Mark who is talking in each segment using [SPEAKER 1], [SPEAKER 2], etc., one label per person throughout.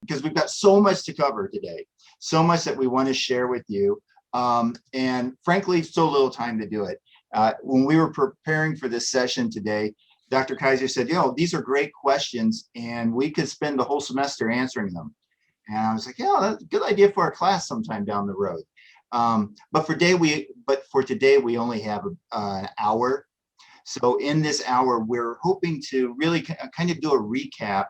[SPEAKER 1] because we've got so much to cover today, so much that we want to share with you. And frankly, so little time to do it. When we were preparing for this session today, Dr. Kaiser said, these are great questions and we could spend the whole semester answering them. And I was like, yeah, that's a good idea for our class sometime down the road. But for today, we only have an hour. So in this hour, we're hoping to really kind of do a recap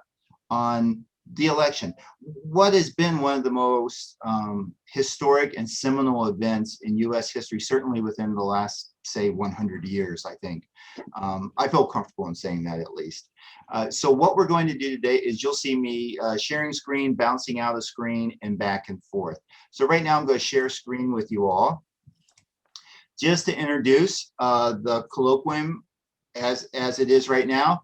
[SPEAKER 1] on the election. What has been one of the most historic and seminal events in U.S. history, certainly within the last, say, 100 years, I think. I feel comfortable in saying that at least. So what we're going to do today is you'll see me sharing screen, bouncing out of screen, and back and forth. So right now I'm going to share screen with you all. Just to introduce the colloquium as it is right now.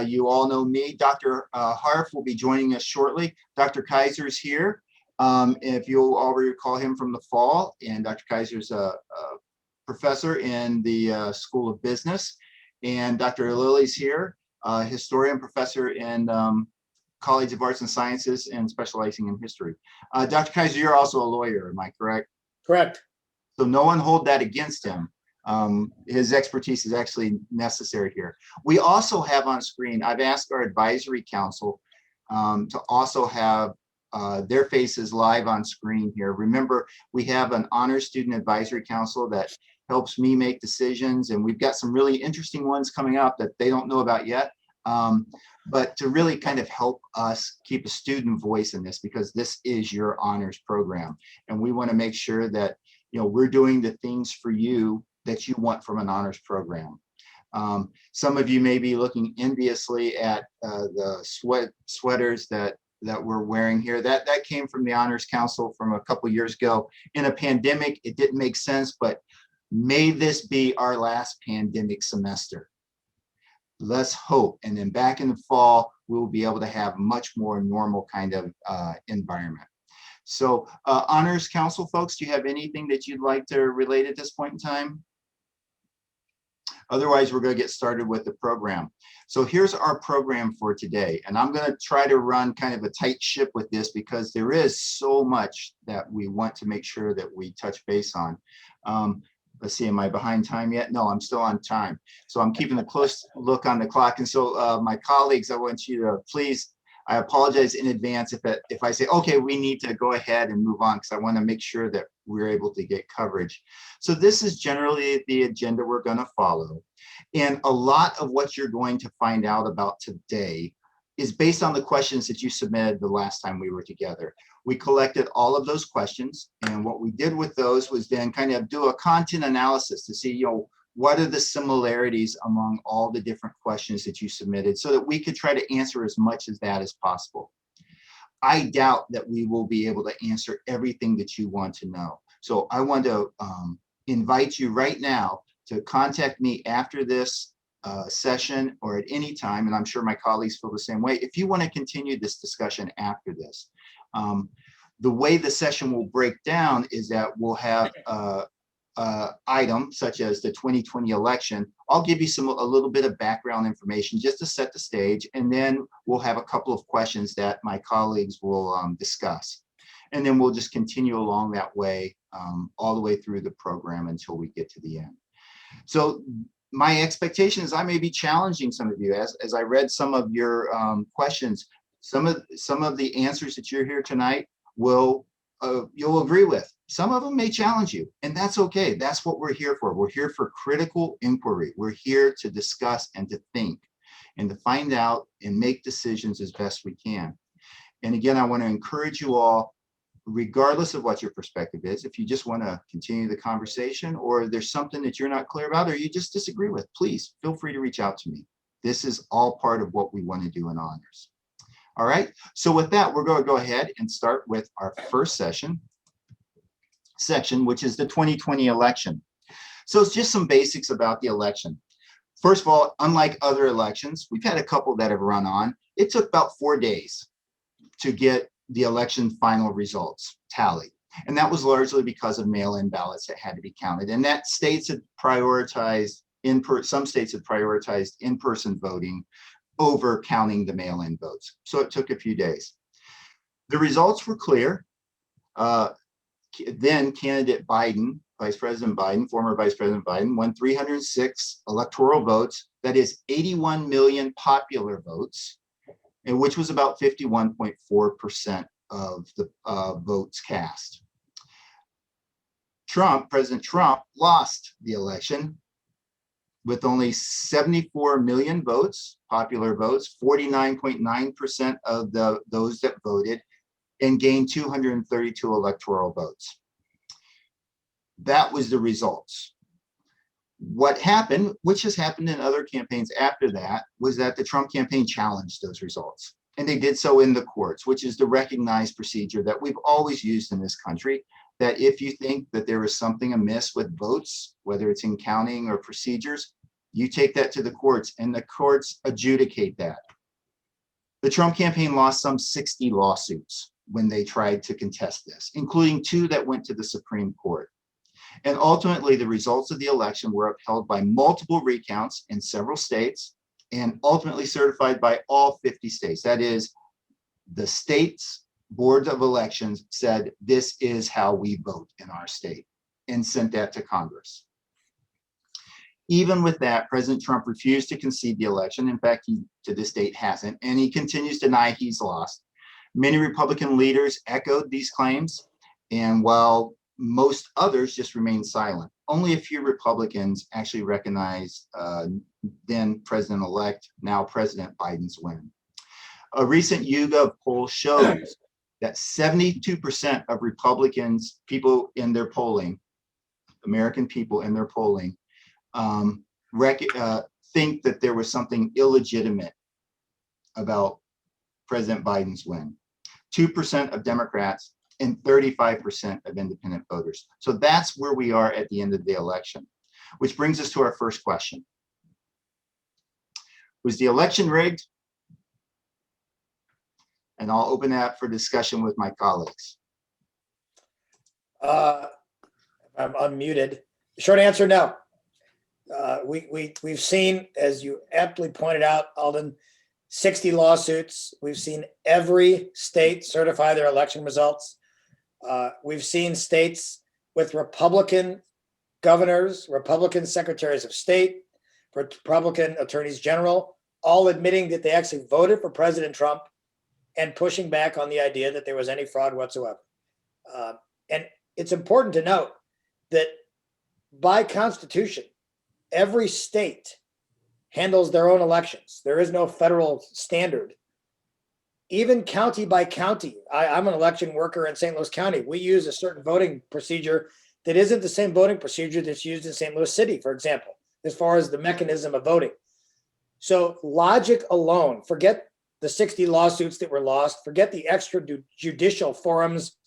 [SPEAKER 1] You all know me. Dr. Harf will be joining us shortly. Dr. Kaiser's here. If you'll already recall him from the fall, and Dr. Kaiser's a professor in the School of Business. And Dr. Lilly's here, historian, professor in College of Arts and Sciences and specializing in history. Dr. Kaiser, you're also a lawyer, am I correct?
[SPEAKER 2] Correct.
[SPEAKER 1] So no one hold that against him. His expertise is actually necessary here. We also have on screen, I've asked our advisory council to also have their faces live on screen here. Remember, we have an honors student advisory council that helps me make decisions, and we've got some really interesting ones coming up that they don't know about yet. But to really kind of help us keep a student voice in this, because this is your honors program. And we want to make sure that we're doing the things for you that you want from an honors program. Some of you may be looking enviously at the sweaters that we're wearing here. That came from the Honors Council from a couple years ago. In a pandemic, it didn't make sense, but may this be our last pandemic semester. Let's hope. And then back in the fall, we'll be able to have much more normal kind of environment. So Honors Council folks, do you have anything that you'd like to relate at this point in time? Otherwise, we're going to get started with the program. So here's our program for today. And I'm going to try to run kind of a tight ship with this because there is so much that we want to make sure that we touch base on. Let's see, am I behind time yet? No, I'm still on time. So I'm keeping a close look on the clock. And so my colleagues, I want you to please, I apologize in advance if I say, okay, we need to go ahead and move on, because I want to make sure that we're able to get coverage. So this is generally the agenda we're going to follow. And a lot of what you're going to find out about today is based on the questions that you submitted the last time we were together. We collected all of those questions, and what we did with those was then kind of do a content analysis to see, what are the similarities among all the different questions that you submitted, so that we could try to answer as much of that as possible. I doubt that we will be able to answer everything that you want to know. So I want to invite you right now to contact me after this session or at any time, and I'm sure my colleagues feel the same way, if you want to continue this discussion after this. The way the session will break down is that we'll have item such as the 2020 election. I'll give you a little bit of background information just to set the stage, and then we'll have a couple of questions that my colleagues will discuss. And then we'll just continue along that way all the way through the program until we get to the end. So my expectation is I may be challenging some of you as I read some of your questions. Some of the answers that you're here tonight will you'll agree with. Some of them may challenge you, and that's okay. That's what we're here for. We're here for critical inquiry. We're here to discuss and to think and to find out and make decisions as best we can. And again, I want to encourage you all, regardless of what your perspective is, if you just want to continue the conversation, or there's something that you're not clear about or you just disagree with, please feel free to reach out to me. This is all part of what we want to do in honors. All right, so with that, we're going to go ahead and start with our first section, which is the 2020 election. So it's just some basics about the election. First of all, unlike other elections, we've had a couple that have run on. It took about 4 days to get the election final results tallied. And that was largely because of mail-in ballots that had to be counted. And that states had prioritized, some states had prioritized in-person voting over counting the mail-in votes. So it took a few days. The results were clear. Then candidate Biden, Vice President Biden, former Vice President Biden, won 306 electoral votes. That is 81 million popular votes, and which was about 51.4% of the votes cast. President Trump lost the election with only 74 million votes, popular votes, 49.9% of those that voted, and gained 232 electoral votes. That was the results. What happened, which has happened in other campaigns after that, was that the Trump campaign challenged those results. And they did so in the courts, which is the recognized procedure that we've always used in this country, that if you think that there is something amiss with votes, whether it's in counting or procedures, you take that to the courts and the courts adjudicate that. The Trump campaign lost some 60 lawsuits when they tried to contest this, including 2 that went to the Supreme Court. And ultimately, the results of the election were upheld by multiple recounts in several states and ultimately certified by all 50 states. That is, the states' boards of elections said, this is how we vote in our state, and sent that to Congress. Even with that, President Trump refused to concede the election. In fact, he to this date hasn't, and he continues to deny he's lost. Many Republican leaders echoed these claims, and while most others just remained silent, only a few Republicans actually recognized then President-elect, now President Biden's win. A recent YouGov poll shows that 72% of Republicans, people in their polling, American people in their polling, think that there was something illegitimate about President Biden's win. 2% of Democrats and 35% of independent voters. So that's where we are at the end of the election, which brings us to our first question. Was the election rigged? And I'll open that for discussion with my colleagues.
[SPEAKER 2] I'm unmuted. Short answer, no. We've seen, as you aptly pointed out, Alden, 60 lawsuits. We've seen every state certify their election results. We've seen states with Republican governors, Republican secretaries of state, Republican attorneys general, all admitting that they actually voted for President Trump and pushing back on the idea that there was any fraud whatsoever. And it's important to note that by Constitution, every state handles their own elections. There is no federal standard. Even county by county, I'm an election worker in St. Louis County. We use a certain voting procedure that isn't the same voting procedure that's used in St. Louis City, for example, as far as the mechanism of voting. So logic alone, forget the 60 lawsuits that were lost, forget the extrajudicial forums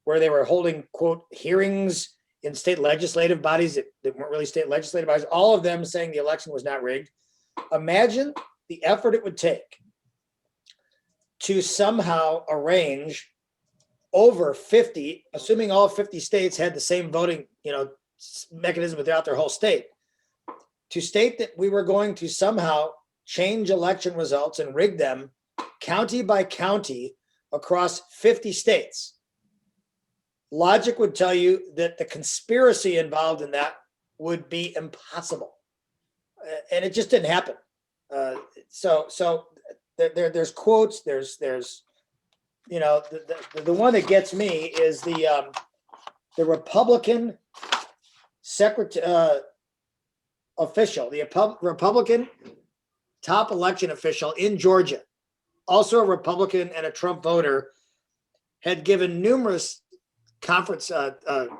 [SPEAKER 2] where they were holding, quote, hearings in state legislative bodies that weren't really state legislative bodies, all of them saying the election was not rigged. Imagine the effort it would take to somehow arrange over 50, assuming all 50 states had the same voting, mechanism throughout their whole state, to state that we were going to somehow change election results and rig them county by county across 50 states. Logic would tell you that the conspiracy involved in that would be impossible. And it just didn't happen. So there's quotes, there's the one that gets me is the Republican secretary official, the Republican top election official in Georgia, also a Republican and a Trump voter, had given numerous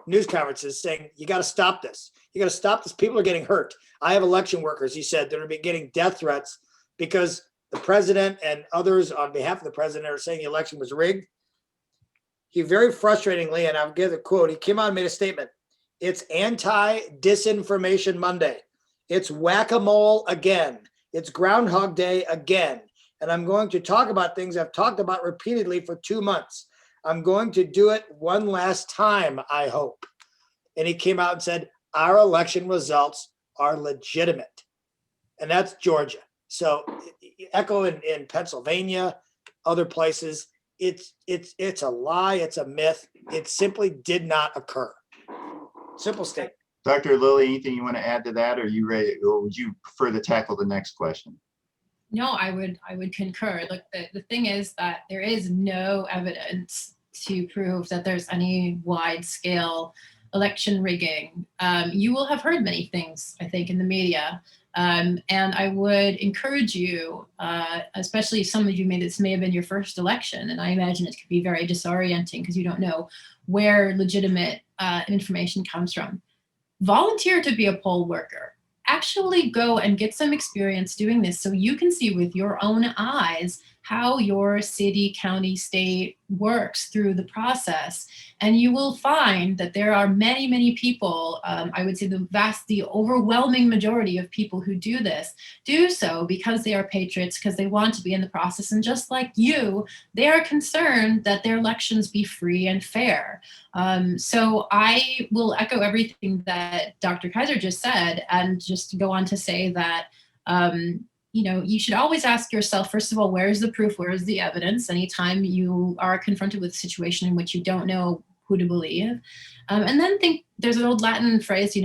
[SPEAKER 2] news conferences saying, you got to stop this. You got to stop this. People are getting hurt. I have election workers, he said, that are getting death threats because the president and others on behalf of the president are saying the election was rigged. He very frustratingly, and I'll give the quote, he came out and made a statement. It's anti-disinformation Monday. It's whack-a-mole again. It's Groundhog Day again. And I'm going to talk about things I've talked about repeatedly for 2 months. I'm going to do it one last time, I hope. And he came out and said, our election results are legitimate. And that's Georgia. So echo in Pennsylvania, other places. It's a lie. It's a myth. It simply did not occur. Simple statement.
[SPEAKER 1] Dr. Lilly, anything you want to add to that, or are you ready, or would you prefer to tackle the next question?
[SPEAKER 3] No, I would concur. Look, the thing is that there is no evidence to prove that there's any wide scale election rigging. You will have heard many things, I think, in the media. And I would encourage you, especially some of you this may have been your first election, and I imagine it could be very disorienting because you don't know where legitimate information comes from. Volunteer to be a poll worker. Actually go and get some experience doing this so you can see with your own eyes how your city, county, state works through the process. And you will find that there are many, many people, I would say the overwhelming majority of people who do this, do so because they are patriots, because they want to be in the process. And just like you, they are concerned that their elections be free and fair. So I will echo everything that Dr. Kaiser just said, and just go on to say that, you should always ask yourself, first of all, where is the proof? Where is the evidence? Anytime you are confronted with a situation in which you don't know who to believe. And then think, there's an old Latin phrase,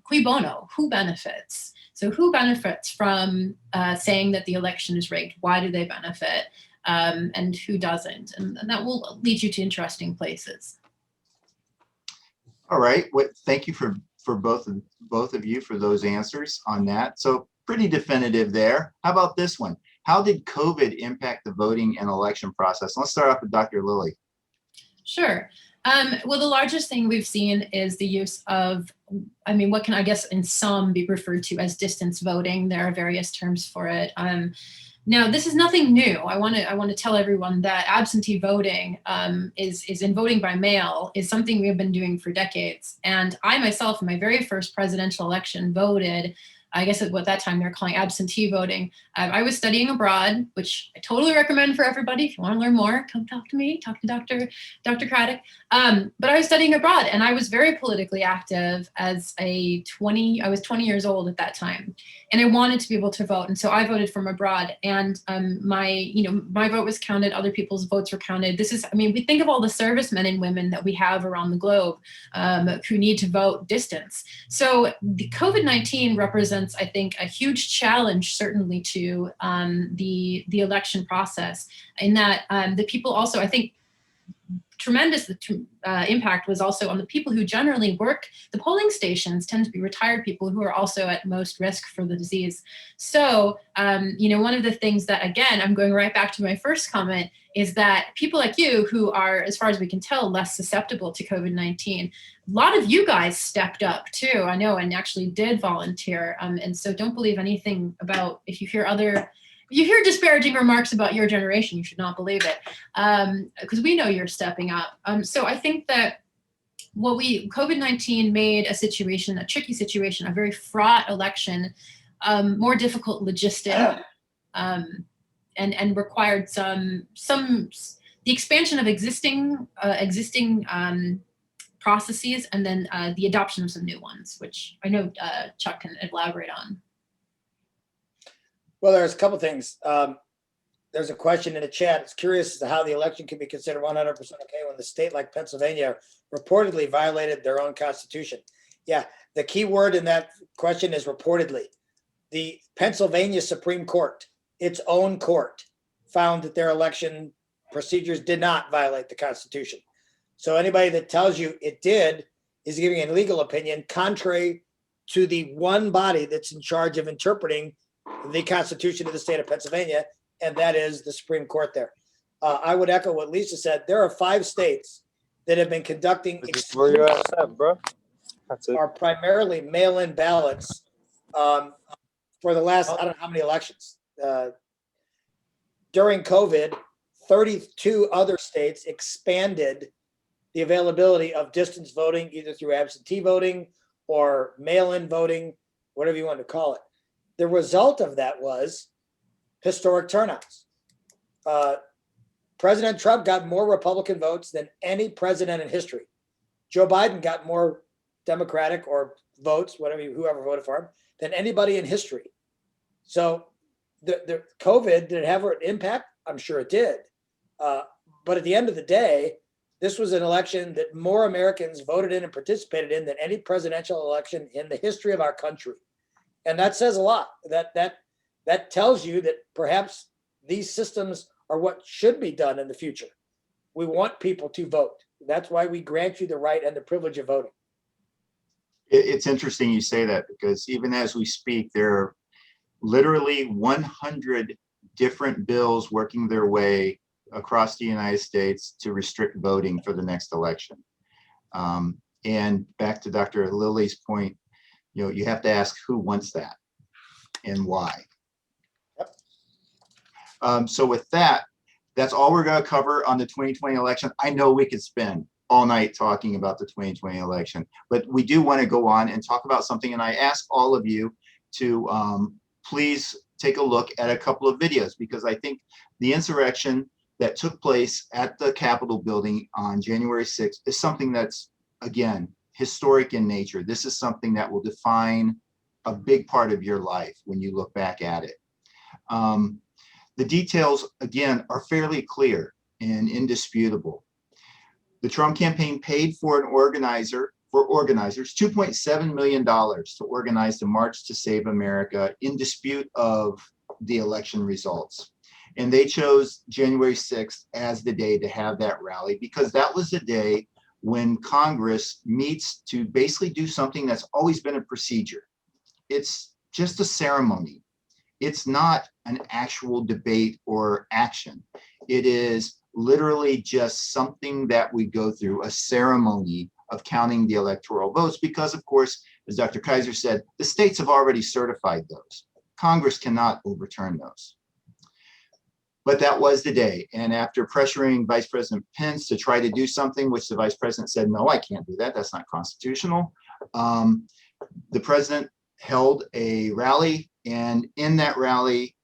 [SPEAKER 3] cui bono, who benefits? So who benefits from saying that the election is rigged? Why do they benefit? And who doesn't? And that will lead you to interesting places.
[SPEAKER 1] All right. Thank you for both of you for those answers on that. So pretty definitive there. How about this one? How did COVID impact the voting and election process? Let's start off with Dr. Lilly.
[SPEAKER 3] Sure. Well, the largest thing we've seen is the use of, what can I guess in some be referred to as distance voting. There are various terms for it. Now, this is nothing new. I want to tell everyone that absentee voting is in voting by mail is something we have been doing for decades. And I myself, in my very first presidential election, voted. I guess at that time they were calling absentee voting. I was studying abroad, which I totally recommend for everybody. If you want to learn more, come talk to me, talk to Dr. Craddock. But I was studying abroad, and I was very politically active as I was 20 years old at that time. And I wanted to be able to vote. And so I voted from abroad, and my vote was counted. Other people's votes were counted. We think of all the servicemen and women that we have around the globe who need to vote distance. So the COVID-19 represents, I think, a huge challenge, certainly to the election process, in that the people also, I think, tremendous impact was also on the people who generally work. The polling stations tend to be retired people who are also at most risk for the disease. So, one of the things that, again, I'm going right back to my first comment, is that people like you who are, as far as we can tell, less susceptible to COVID-19, a lot of you guys stepped up too, I know, and actually did volunteer. And so don't believe anything about, if you hear disparaging remarks about your generation, you should not believe it, because we know you're stepping up. So I think that COVID-19 made a tricky situation, a very fraught election, more difficult logistic, and required the expansion of existing processes, and then the adoption of some new ones, which I know Chuck can elaborate on.
[SPEAKER 2] Well, there's a couple things. There's a question in the chat. It's curious as to how the election can be considered 100% okay when the state like Pennsylvania reportedly violated their own constitution. Yeah, the key word in that question is reportedly. The Pennsylvania Supreme Court, its own court, found that their election procedures did not violate the Constitution. So anybody that tells you it did is giving a legal opinion contrary to the one body that's in charge of interpreting the Constitution of the state of Pennsylvania, and that is the Supreme Court there. I would echo what Lisa said. There are 5 states that have been conducting
[SPEAKER 4] Where you're at, bro. That's it.
[SPEAKER 2] are primarily mail-in ballots for the last, I don't know how many elections. During COVID, 32 other states expanded the availability of distance voting, either through absentee voting or mail-in voting, whatever you want to call it. The result of that was historic turnouts. President Trump got more Republican votes than any president in history. Joe Biden got more Democratic or votes, whoever voted for him, than anybody in history. So the COVID, did it have an impact? I'm sure it did. But at the end of the day, this was an election that more Americans voted in and participated in than any presidential election in the history of our country. And that says a lot. That tells you that perhaps these systems are what should be done in the future. We want people to vote. That's why we grant you the right and the privilege of voting.
[SPEAKER 1] It's interesting you say that, because even as we speak, there are literally 100 different bills working their way across the United States to restrict voting for the next election. And back to Dr. Lilly's point, you have to ask who wants that and why. So with that, that's all we're going to cover on the 2020 election. I know we could spend all night talking about the 2020 election, but we do want to go on and talk about something. And I ask all of you to please take a look at a couple of videos, because I think the insurrection that took place at the Capitol building on January 6th is something that's, again, historic in nature. This is something that will define a big part of your life when you look back at it. The details, again, are fairly clear and indisputable. The Trump campaign paid for organizers $2.7 million to organize the March to Save America in dispute of the election results. And they chose January 6th as the day to have that rally, because that was the day when Congress meets to basically do something that's always been a procedure. It's just a ceremony. It's not an actual debate or action. It is literally just something that we go through, a ceremony of counting the electoral votes, because of course, as Dr. Kaiser said, the states have already certified those. Congress cannot overturn those. But that was the day. And after pressuring Vice President Pence to try to do something, which the Vice President said, no, I can't do that. That's not constitutional. The president held a rally, and in that rally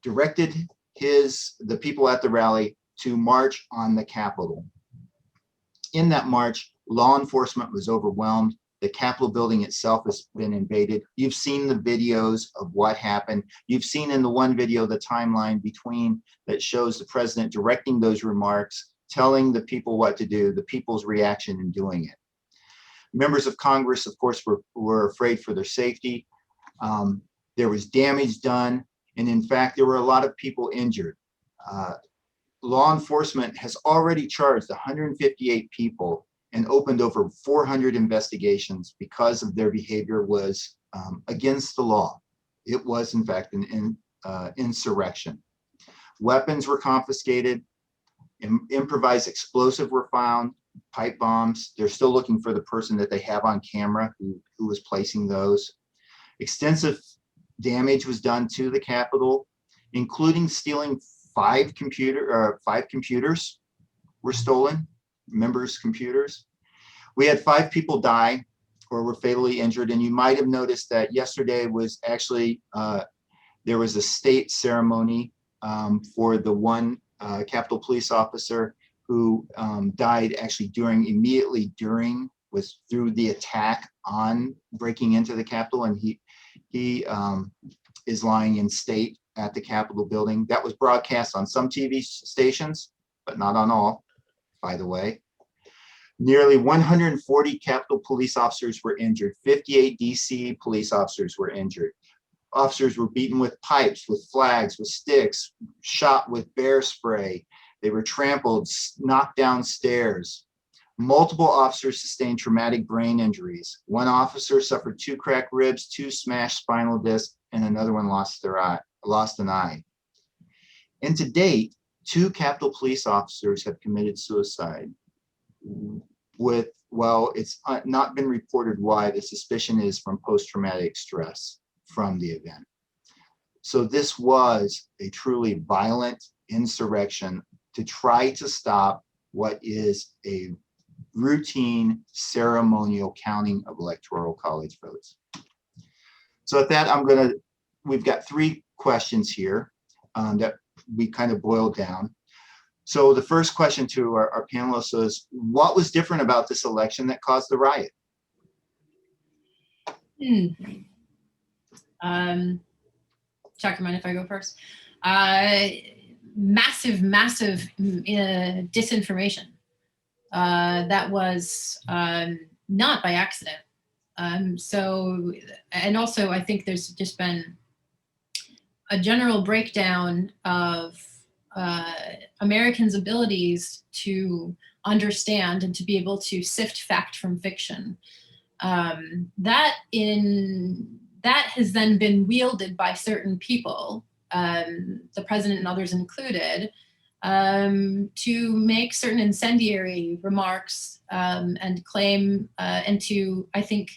[SPEAKER 1] directed the people at the rally to march on the Capitol. In that march, law enforcement was overwhelmed. The Capitol building itself has been invaded. You've seen the videos of what happened. You've seen in the one video the timeline between that shows the president directing those remarks, telling the people what to do, the people's reaction in doing it. Members of Congress, of course, were afraid for their safety. There was damage done. And in fact, there were a lot of people injured. Law enforcement has already charged 158 people and opened over 400 investigations because of their behavior was against the law. It was, in fact, an insurrection. Weapons were confiscated. Improvised explosives were found, pipe bombs. They're still looking for the person that they have on camera who was placing those. Extensive damage was done to the Capitol, including stealing five computers were stolen, members' computers. We had 5 people die or were fatally injured. And you might have noticed that yesterday was actually, there was a state ceremony for the one Capitol police officer who died actually immediately during through the attack on breaking into the Capitol. And he is lying in state at the Capitol building. That was broadcast on some TV stations, but not on all, by the way. Nearly 140 Capitol police officers were injured. 58 DC police officers were injured. Officers were beaten with pipes, with flags, with sticks, shot with bear spray. They were trampled, knocked downstairs. Multiple officers sustained traumatic brain injuries. One officer suffered 2 cracked ribs, 2 smashed spinal discs, and another one lost an eye. And to date, 2 Capitol police officers have committed suicide. It's not been reported why. The suspicion is from post-traumatic stress from the event. So this was a truly violent insurrection to try to stop what is a routine ceremonial counting of electoral college votes. So at that, we've got 3 questions here that we kind of boiled down. So the first question to our panelists is, what was different about this election that caused the riot?
[SPEAKER 3] Chuck, you mind if I go first? massive, massive disinformation that was not by accident. So, and also I think there's just been a general breakdown of Americans' abilities to understand and to be able to sift fact from fiction. That has then been wielded by certain people, the president and others included, to make certain incendiary remarks and claim and to, I think,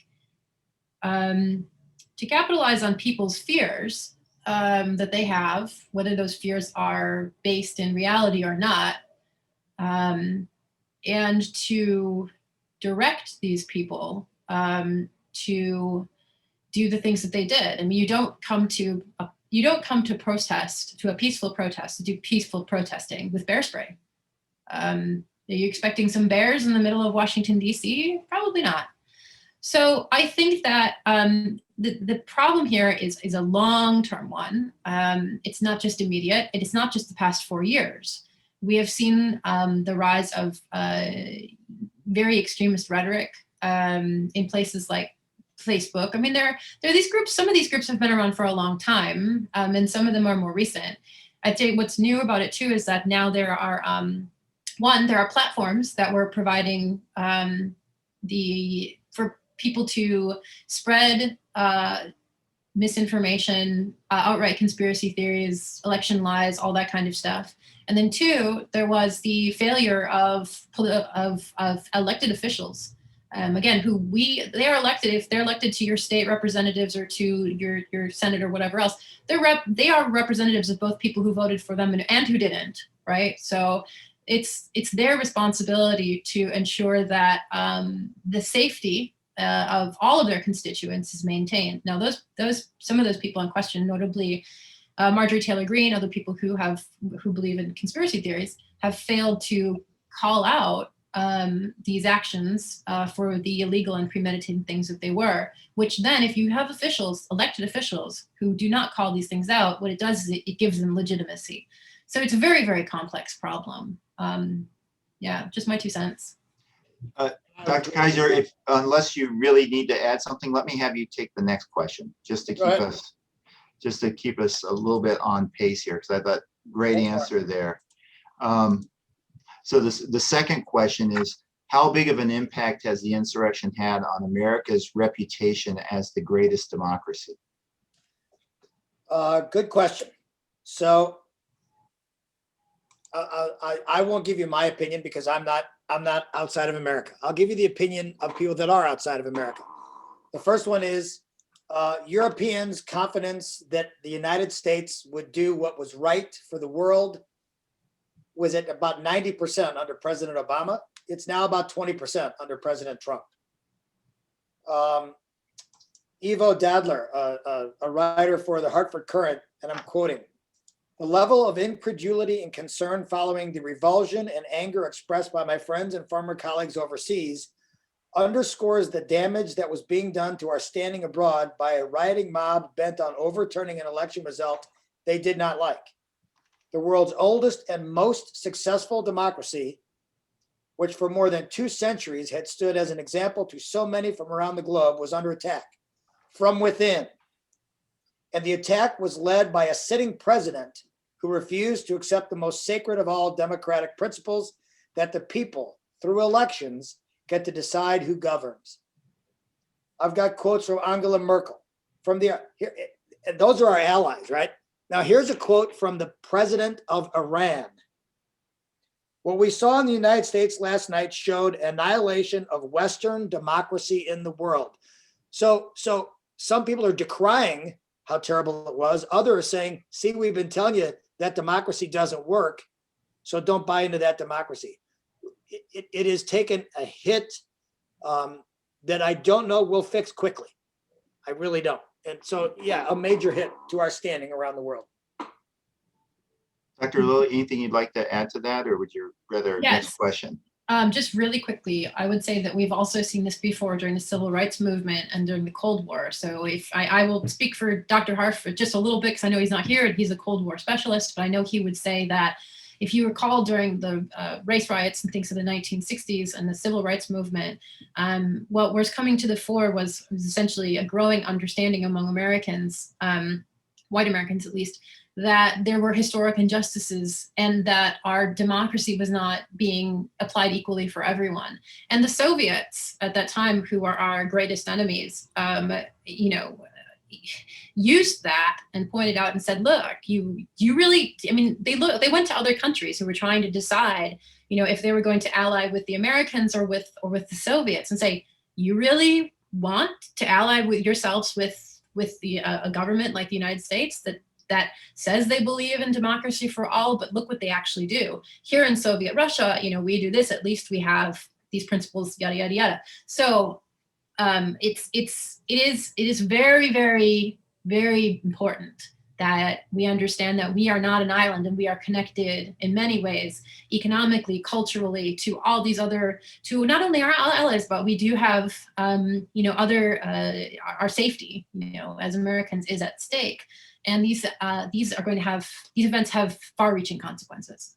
[SPEAKER 3] to capitalize on people's fears that they have, whether those fears are based in reality or not, and to direct these people to do the things that they did. I mean, you don't come to protest, to a peaceful protest, to do peaceful protesting with bear spray. Are you expecting some bears in the middle of Washington, D.C.? Probably not. So I think that the problem here is a long-term one. It's not just immediate. It is not just the past 4 years. We have seen the rise of very extremist rhetoric in places like Facebook. I mean, there are these groups. Some of these groups have been around for a long time, and some of them are more recent. I'd say what's new about it too is that now there are there are platforms that were providing for people to spread misinformation, outright conspiracy theories, election lies, all that kind of stuff. And then two, there was the failure of elected officials. Again, they are elected, if they're elected to your state representatives or to your Senate or whatever else, they are representatives of both people who voted for them and who didn't, right? So it's their responsibility to ensure that the safety of all of their constituents is maintained. Now, some of those people in question, notably Marjorie Taylor Greene, other people who believe in conspiracy theories, have failed to call out these actions for the illegal and premeditated things that they were, which then if you have elected officials who do not call these things out, what it does is it gives them legitimacy. So it's a very, very complex problem. Yeah, just my 2 cents.
[SPEAKER 1] Dr. Kaiser, unless you really need to add something, let me have you take the next question, just to keep us a little bit on pace here, because I thought great answer there. So the second question is, how big of an impact has the insurrection had on America's reputation as the greatest democracy?
[SPEAKER 2] Good question. So I won't give you my opinion because I'm not outside of America. I'll give you the opinion of people that are outside of America. The first one is Europeans' confidence that the United States would do what was right for the world was at about 90% under President Obama. It's now about 20% under President Trump. Ivo Dadler, a writer for the Hartford Courant, and I'm quoting, "The level of incredulity and concern following the revulsion and anger expressed by my friends and former colleagues overseas underscores the damage that was being done to our standing abroad by a rioting mob bent on overturning an election result they did not like. The world's oldest and most successful democracy, which for more than 2 centuries had stood as an example to so many from around the globe, was under attack from within. And the attack was led by a sitting president who refused to accept the most sacred of all democratic principles, that the people, through elections, get to decide who governs." I've got quotes from Angela Merkel. Those are our allies, right? Now, here's a quote from the president of Iran. "What we saw in the United States last night showed annihilation of Western democracy in the world." So some people are decrying how terrible it was. Others are saying, see, we've been telling you that democracy doesn't work, so don't buy into that democracy. It has taken a hit that I don't know we'll fix quickly. I really don't. And so, yeah, a major hit to our standing around the world.
[SPEAKER 1] Dr. Lilly, anything you'd like to add to that, or would you rather
[SPEAKER 3] Yes.
[SPEAKER 1] next question?
[SPEAKER 3] Just really quickly, I would say that we've also seen this before during the civil rights movement and during the Cold War. So if I will speak for Dr. Harf just a little bit, because I know he's not here, he's a Cold War specialist, but I know he would say that if you recall during the race riots and things of the 1960s and the civil rights movement, what was coming to the fore was essentially a growing understanding among Americans, white Americans at least, that there were historic injustices and that our democracy was not being applied equally for everyone. And the Soviets at that time, who are our greatest enemies, used that and pointed out and said, look, you really, I mean, they went to other countries who were trying to decide, if they were going to ally with the Americans or with the Soviets, and say, you really want to ally with yourselves with a government like the United States that says they believe in democracy for all, but look what they actually do. Here in Soviet Russia, we do this, at least we have these principles, yada, yada, yada. So it is very, very, very important that we understand that we are not an island and we are connected in many ways, economically, culturally, to all these other, to not only our allies, but we do have, our safety, as Americans is at stake. And these events have far-reaching consequences.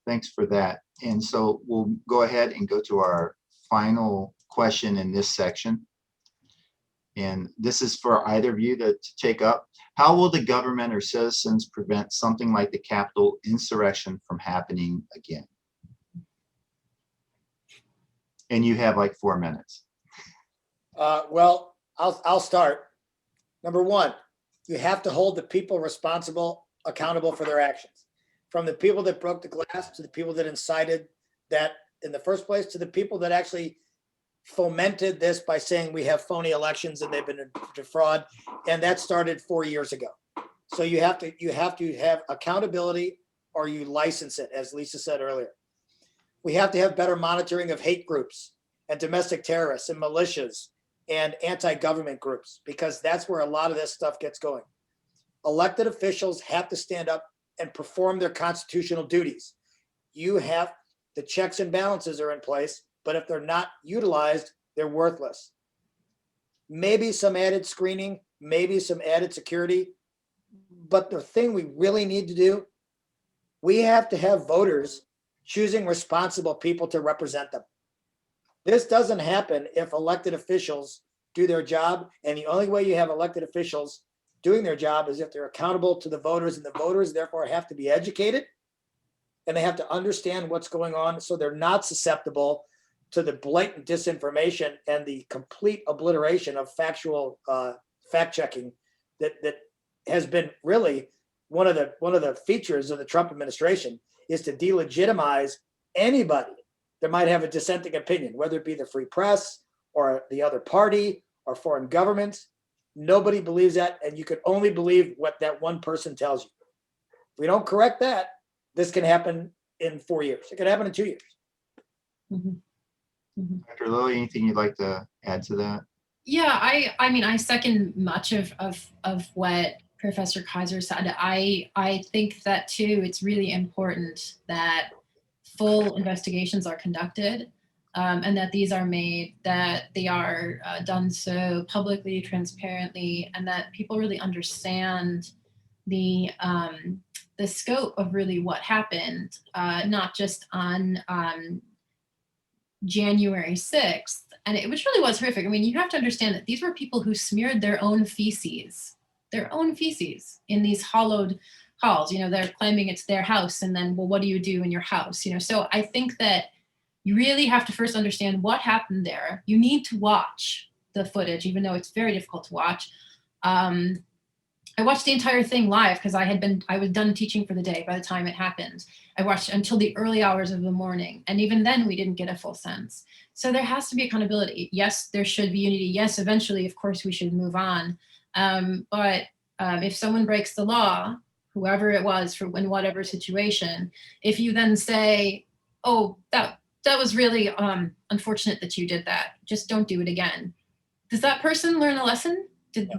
[SPEAKER 1] Thanks for that. And so we'll go ahead and go to our final question in this section. And this is for either of you to take up. How will the government or citizens prevent something like the Capitol insurrection from happening again? And you have like 4 minutes.
[SPEAKER 2] Well, I'll start. Number one, you have to hold the people accountable for their actions. From the people that broke the glass to the people that incited that in the first place, to the people that actually fomented this by saying we have phony elections and they've been defraud. And that started 4 years ago. So you have to have accountability, or you license it, as Lisa said earlier. We have to have better monitoring of hate groups and domestic terrorists and militias and anti-government groups, because that's where a lot of this stuff gets going. Elected officials have to stand up and perform their constitutional duties. The checks and balances are in place, but if they're not utilized, they're worthless. Maybe some added screening, maybe some added security, but the thing we really need to do, we have to have voters choosing responsible people to represent them. This doesn't happen if elected officials do their job, and the only way you have elected officials doing their job is if they're accountable to the voters, and the voters therefore have to be educated and they have to understand what's going on, so they're not susceptible to the blatant disinformation and the complete obliteration of factual fact checking that has been really one of the features of the Trump administration, is to delegitimize anybody that might have a dissenting opinion, whether it be the free press or the other party or foreign governments. Nobody believes that, and you can only believe what that one person tells you. If we don't correct that, this can happen in 4 years. It could happen in 2 years.
[SPEAKER 3] Mm-hmm. Mm-hmm.
[SPEAKER 1] Dr. Lilly, anything you'd like to add to that?
[SPEAKER 3] Yeah, I mean, I second much of what Professor Kaiser said. I think that too, it's really important that full investigations are conducted, and that these are made, that they are done so publicly, transparently, and that people really understand the scope of really what happened, not just on January 6th. And which really was horrific. I mean, you have to understand that these were people who smeared their own feces in these hollowed halls. They're claiming it's their house, and then, well, what do you do in your house? So I think that you really have to first understand what happened there. You need to watch the footage, even though it's very difficult to watch. I watched the entire thing live because I was done teaching for the day by the time it happened. I watched until the early hours of the morning. And even then we didn't get a full sense. So there has to be accountability. Yes, there should be unity. Yes, eventually, of course, we should move on. But if someone breaks the law, whoever it was, in whatever situation, if you then say, oh, that was really unfortunate that you did that, just don't do it again. Does that person learn a lesson?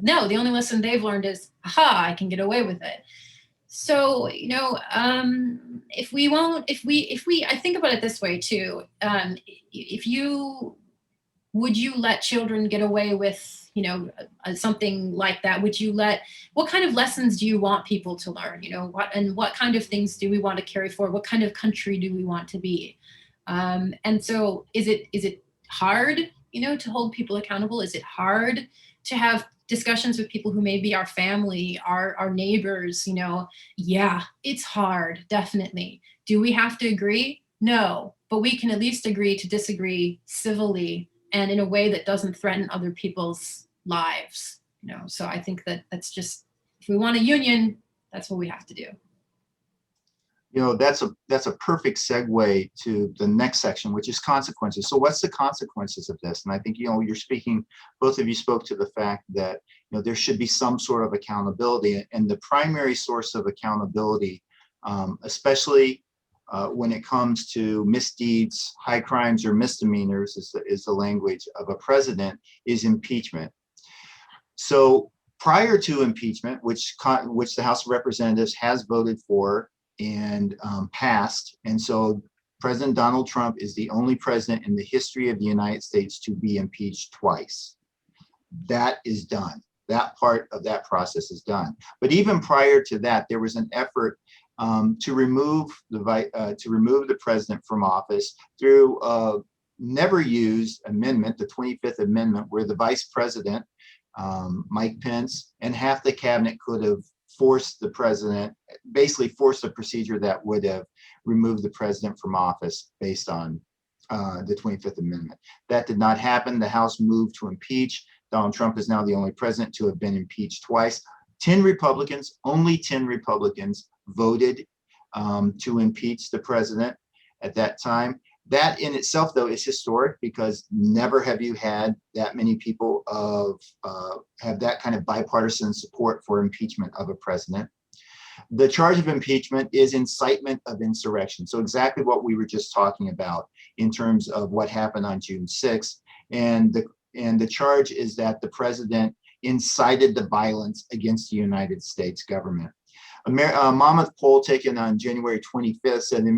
[SPEAKER 3] No, the only lesson they've learned is, aha, I can get away with it. So, if we won't, if we, I think about it this way too. If you, would you let children get away with, something like that? What kind of lessons do you want people to learn? What kind of things do we want to carry forward? What kind of country do we want to be? And so is it hard, to hold people accountable? Is it hard to have discussions with people who may be our family, our neighbors? Yeah, it's hard, definitely. Do we have to agree? No, but we can at least agree to disagree civilly and in a way that doesn't threaten other people's lives. So I think that's just, if we want a union, that's what we have to do.
[SPEAKER 1] That's a perfect segue to the next section, which is consequences. So what's the consequences of this? And I think, you're speaking, both of you spoke to the fact that, there should be some sort of accountability, and the primary source of accountability, especially when it comes to misdeeds, high crimes, or misdemeanors, is the language of a president, is impeachment. So prior to impeachment, which the House of Representatives has voted for and passed, and so President Donald Trump is the only president in the history of the United States to be impeached twice. That is done. That part of that process is done. But even prior to that, there was an effort to remove the president from office through a never used amendment, the 25th Amendment, where the vice president, Mike Pence, and half the cabinet could have forced the president, basically forced a procedure that would have removed the president from office based on the 25th Amendment. That did not happen. The House moved to impeach. Donald Trump is now the only president to have been impeached twice. 10 Republicans, only 10 Republicans voted to impeach the president at that time. That in itself, though, is historic, because never have you had that many people have that kind of bipartisan support for impeachment of a president. The charge of impeachment is incitement of insurrection. So exactly what we were just talking about in terms of what happened on June 6th. And the charge is that the president incited the violence against the United States government. A Monmouth poll taken on January 25th said the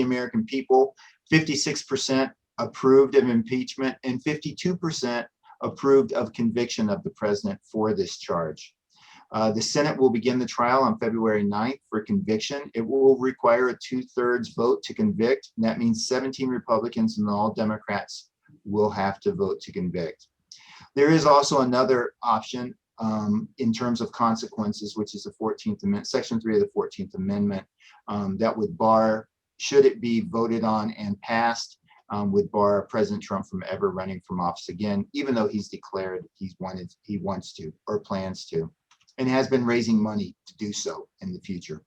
[SPEAKER 1] American people, 56% approved of impeachment and 52% approved of conviction of the president for this charge. The Senate will begin the trial on February 9th for conviction. It will require a 2/3 vote to convict. And that means 17 Republicans and all Democrats will have to vote to convict. There is also another option in terms of consequences, which is the 14th Amendment, Section 3 of the 14th Amendment, that would bar, should it be voted on and passed, would bar President Trump from ever running from office again, even though he's declared he wants to or plans to, and has been raising money to do so in the future.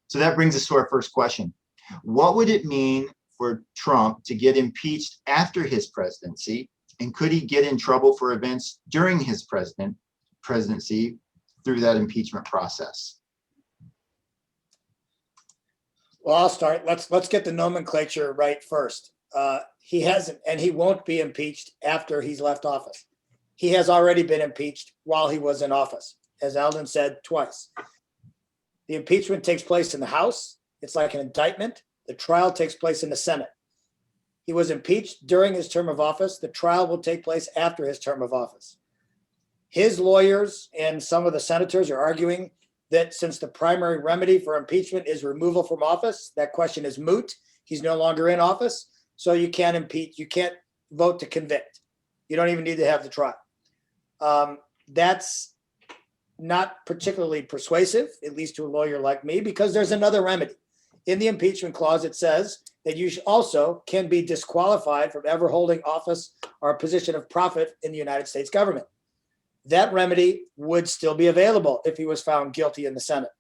[SPEAKER 1] So that brings us to our first question. What would it mean for Trump to get impeached after his presidency? And could he get in trouble for events during his presidency through that impeachment process?
[SPEAKER 2] Well, I'll start. Let's get the nomenclature right first. He hasn't, and he won't be impeached after he's left office. He has already been impeached while he was in office, as Alden said, twice. The impeachment takes place in the House. It's like an indictment. The trial takes place in the Senate. He was impeached during his term of office. The trial will take place after his term of office. His lawyers and some of the senators are arguing that since the primary remedy for impeachment is removal from office, that question is moot. He's no longer in office, so you can't impeach. You can't vote to convict. You don't even need to have the trial. That's not particularly persuasive, at least to a lawyer like me, because there's another remedy. In the impeachment clause, it says that you also can be disqualified from ever holding office or a position of profit in the United States government. That remedy would still be available if he was found guilty in the Senate.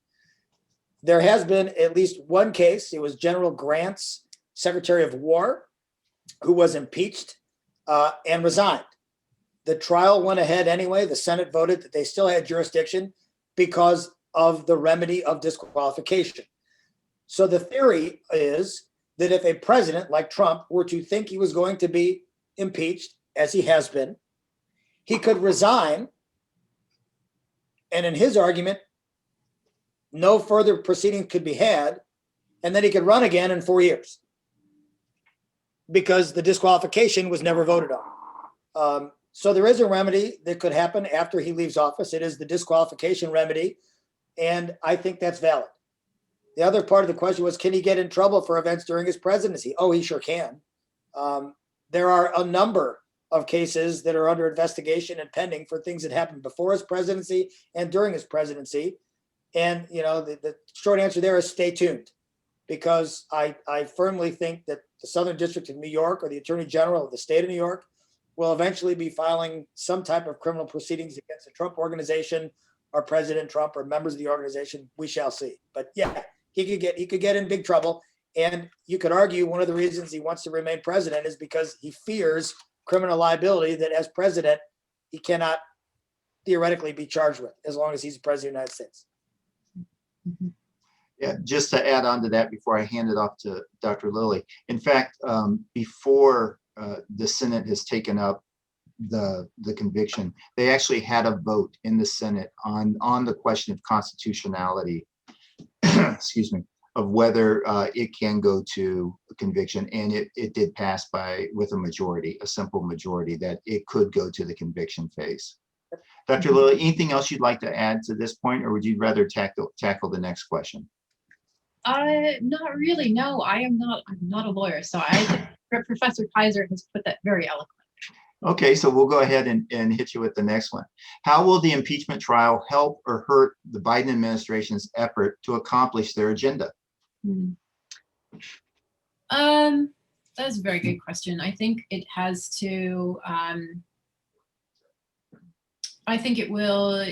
[SPEAKER 2] There has been at least one case. It was General Grant's Secretary of War, who was impeached and resigned. The trial went ahead anyway. The Senate voted that they still had jurisdiction because of the remedy of disqualification. So the theory is that if a president like Trump were to think he was going to be impeached, as he has been, he could resign. And in his argument, no further proceeding could be had, and then he could run again in 4 years because the disqualification was never voted on. So there is a remedy that could happen after he leaves office. It is the disqualification remedy, and I think that's valid. The other part of the question was, can he get in trouble for events during his presidency? Oh, he sure can. There are a number of cases that are under investigation and pending for things that happened before his presidency and during his presidency. And, you know, the short answer there is stay tuned, because I firmly think that the Southern District of New York or the Attorney General of the state of New York will eventually be filing some type of criminal proceedings against the Trump organization or President Trump or members of the organization. We shall see. But yeah, he could get in big trouble. And you could argue one of the reasons he wants to remain president is because he fears criminal liability that as president, he cannot theoretically be charged with as long as he's president of the United States.
[SPEAKER 1] Yeah, just to add on to that before I hand it off to Dr. Lilly. In fact, before the Senate has taken up the conviction, they actually had a vote in the Senate on the question of constitutionality, excuse me, of whether it can go to a conviction, and it did pass with a majority, a simple majority, that it could go to the conviction phase. Dr. Lilly, anything else you'd like to add to this point, or would you rather tackle the next question?
[SPEAKER 3] Not really. No, I'm not a lawyer, so I think Professor Kaiser has put that very eloquently.
[SPEAKER 1] Okay, so we'll go ahead and hit you with the next one. How will the impeachment trial help or hurt the Biden administration's effort to accomplish their agenda?
[SPEAKER 3] That's a very good question. I think it has to, I think it will,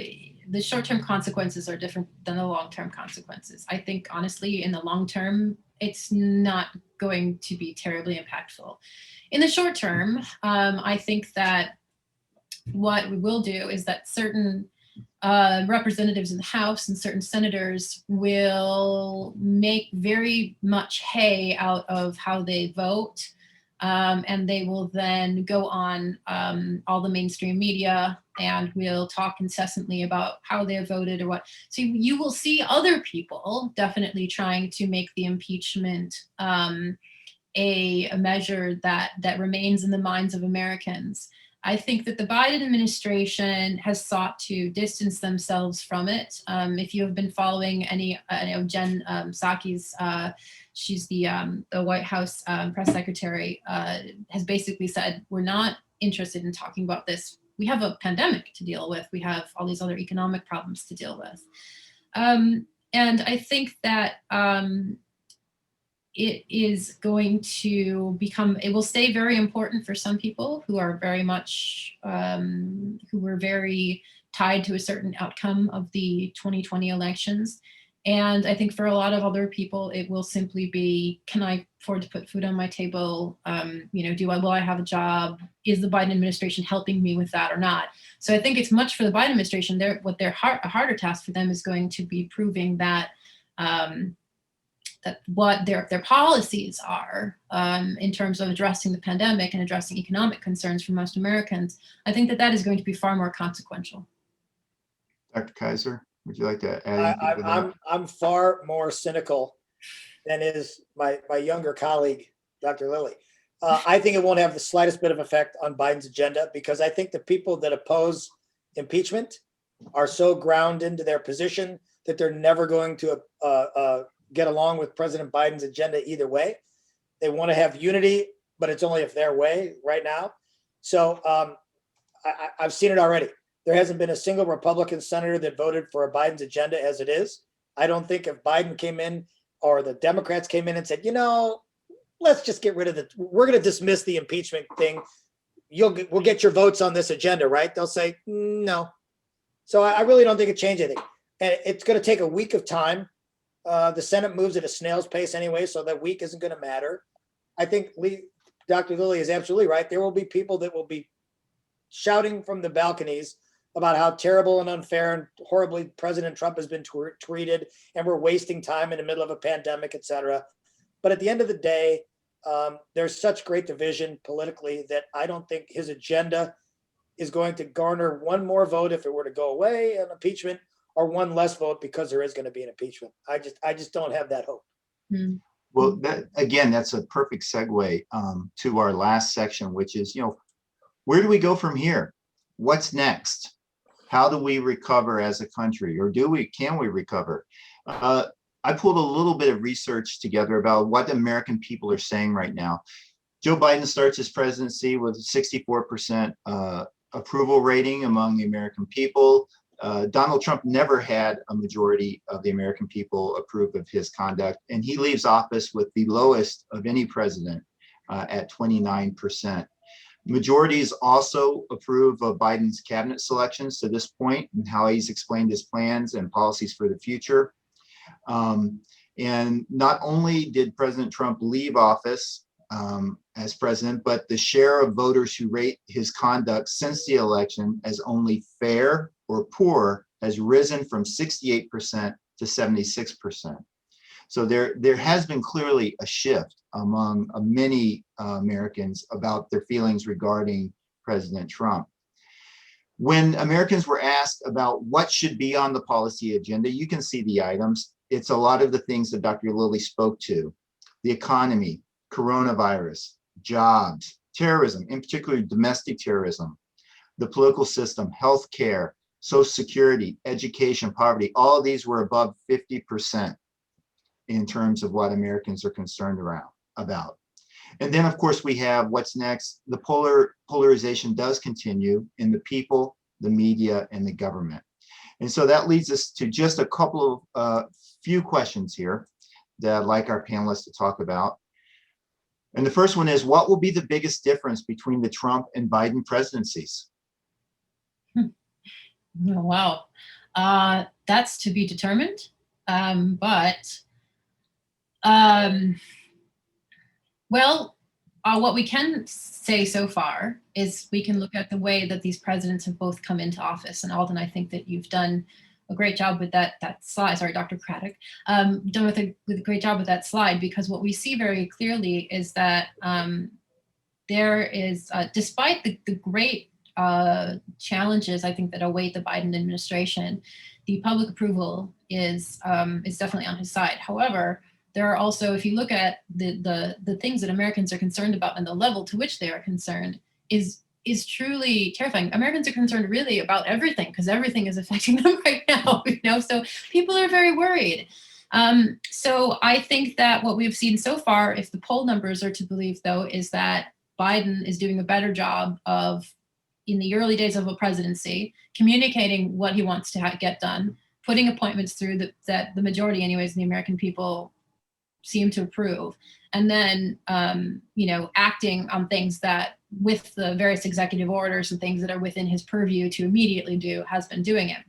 [SPEAKER 3] the short-term consequences are different than the long-term consequences. I think honestly, in the long term, it's not going to be terribly impactful. In the short term, I think that what we will do is that certain representatives in the House and certain senators will make very much hay out of how they vote. And they will then go on all the mainstream media and will talk incessantly about how they have voted or what. So you will see other people definitely trying to make the impeachment a measure that remains in the minds of Americans. I think that the Biden administration has sought to distance themselves from it. If you have been following any, Jen Psaki's, she's the White House press secretary, has basically said, we're not interested in talking about this. We have a pandemic to deal with. We have all these other economic problems to deal with. And I think that it is going to become, it will stay very important for some people who are very much, who were very tied to a certain outcome of the 2020 elections. And I think for a lot of other people, it will simply be, can I afford to put food on my table? Will I have a job? Is the Biden administration helping me with that or not? So I think it's much for the Biden administration. A harder task for them is going to be proving that that what their policies are in terms of addressing the pandemic and addressing economic concerns for most Americans. I think that is going to be far more consequential.
[SPEAKER 1] Dr. Kaiser, would you like to add anything to that?
[SPEAKER 2] I'm far more cynical than is my younger colleague, Dr. Lilly. I think it won't have the slightest bit of effect on Biden's agenda, because I think the people that oppose impeachment are so ground into their position that they're never going to get along with President Biden's agenda either way. They want to have unity, but it's only if their way right now. So I've seen it already. There hasn't been a single Republican senator that voted for Biden's agenda as it is. I don't think if Biden came in or the Democrats came in and said, let's just get rid of we're going to dismiss the impeachment thing. We'll get your votes on this agenda, right? They'll say no. So I really don't think it changed anything. And it's going to take a week of time. The Senate moves at a snail's pace anyway, so that week isn't going to matter. I think Dr. Lilly is absolutely right. There will be people that will be shouting from the balconies about how terrible and unfair and horribly President Trump has been treated, and we're wasting time in the middle of a pandemic, et cetera. But at the end of the day, there's such great division politically that I don't think his agenda is going to garner one more vote if it were to go away on impeachment, or one less vote because there is going to be an impeachment. I just don't have that hope.
[SPEAKER 3] Hmm.
[SPEAKER 1] Well, that's a perfect segue to our last section, which is, where do we go from here? What's next? How do we recover as a country, or can we recover? I pulled a little bit of research together about what the American people are saying right now. Joe Biden starts his presidency with a 64% approval rating among the American people. Donald Trump never had a majority of the American people approve of his conduct, and he leaves office with the lowest of any president at 29%. Majorities also approve of Biden's cabinet selections to this point and how he's explained his plans and policies for the future. And not only did President Trump leave office as president, but the share of voters who rate his conduct since the election as only fair or poor has risen from 68% to 76%. So there has been clearly a shift among many Americans about their feelings regarding President Trump. When Americans were asked about what should be on the policy agenda, you can see the items. It's a lot of the things that Dr. Lilly spoke to: the economy, coronavirus, jobs, terrorism, in particular domestic terrorism, the political system, healthcare, Social Security, education, poverty. All of these were above 50% in terms of what Americans are concerned about. And then, of course, we have what's next. The polarization does continue in the people, the media, and the government. And so that leads us to just a couple of few questions here that I'd like our panelists to talk about. And the first one is, what will be the biggest difference between the Trump and Biden presidencies?
[SPEAKER 3] Oh, wow. That's to be determined. What we can say so far is we can look at the way that these presidents have both come into office. And Alden, I think that you've done a great job with that slide. Sorry, Dr. Craddock, done with a great job with that slide, because what we see very clearly is that there is, despite the great challenges, I think, that await the Biden administration, the public approval is definitely on his side. However, there are also, if you look at the things that Americans are concerned about and the level to which they are concerned is truly terrifying. Americans are concerned really about everything, because everything is affecting them right now. So people are very worried. So I think that what we've seen so far, if the poll numbers are to believe, though, is that Biden is doing a better job of, in the early days of a presidency, communicating what he wants to get done, putting appointments through that the majority, anyways, of the American people seem to approve, and then acting on things that, with the various executive orders and things that are within his purview to immediately do, has been doing it.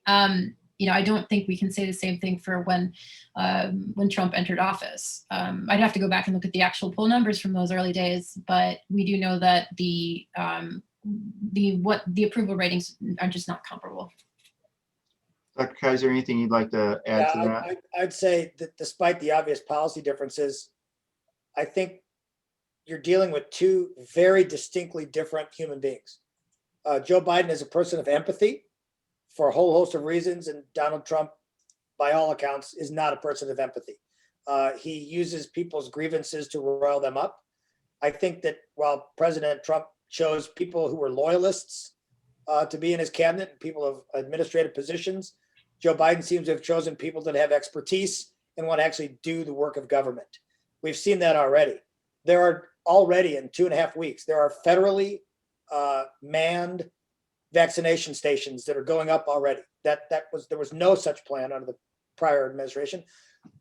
[SPEAKER 3] I don't think we can say the same thing for when Trump entered office. I'd have to go back and look at the actual poll numbers from those early days, but we do know that the approval ratings are just not comparable.
[SPEAKER 1] Dr. Kaiser, anything you'd like to add to that?
[SPEAKER 2] I'd say that despite the obvious policy differences, I think you're dealing with two very distinctly different human beings. Joe Biden is a person of empathy for a whole host of reasons, and Donald Trump, by all accounts, is not a person of empathy. He uses people's grievances to rile them up. I think that while President Trump chose people who were loyalists to be in his cabinet, and people of administrative positions, Joe Biden seems to have chosen people that have expertise and want to actually do the work of government. We've seen that already. There are already, in 2.5 weeks, there are federally manned vaccination stations that are going up already. There was no such plan under the prior administration.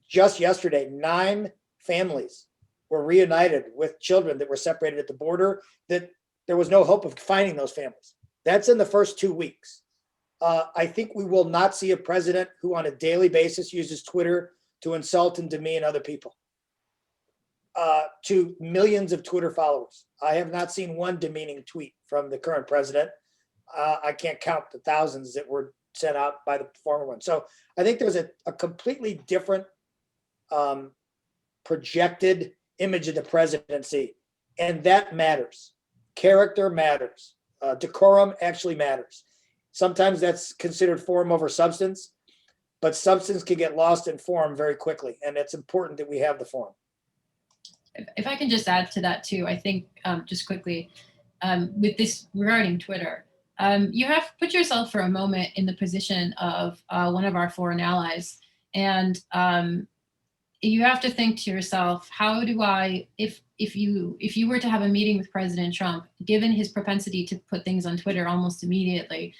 [SPEAKER 2] Just yesterday, 9 families were reunited with children that were separated at the border, that there was no hope of finding those families. That's in the first 2 weeks. I think we will not see a president who on a daily basis uses Twitter to insult and demean other people. To millions of Twitter followers, I have not seen one demeaning tweet from the current president. I can't count the thousands that were sent out by the former one. So I think there's a completely different projected image of the presidency, and that matters. Character matters. Decorum actually matters. Sometimes that's considered form over substance, but substance can get lost in form very quickly. And it's important that we have the form.
[SPEAKER 3] If I can just add to that too, I think just quickly with this regarding Twitter, you have to put yourself for a moment in the position of one of our foreign allies. And you have to think to yourself, how do I, if you were to have a meeting with President Trump, given his propensity to put things on Twitter almost immediately,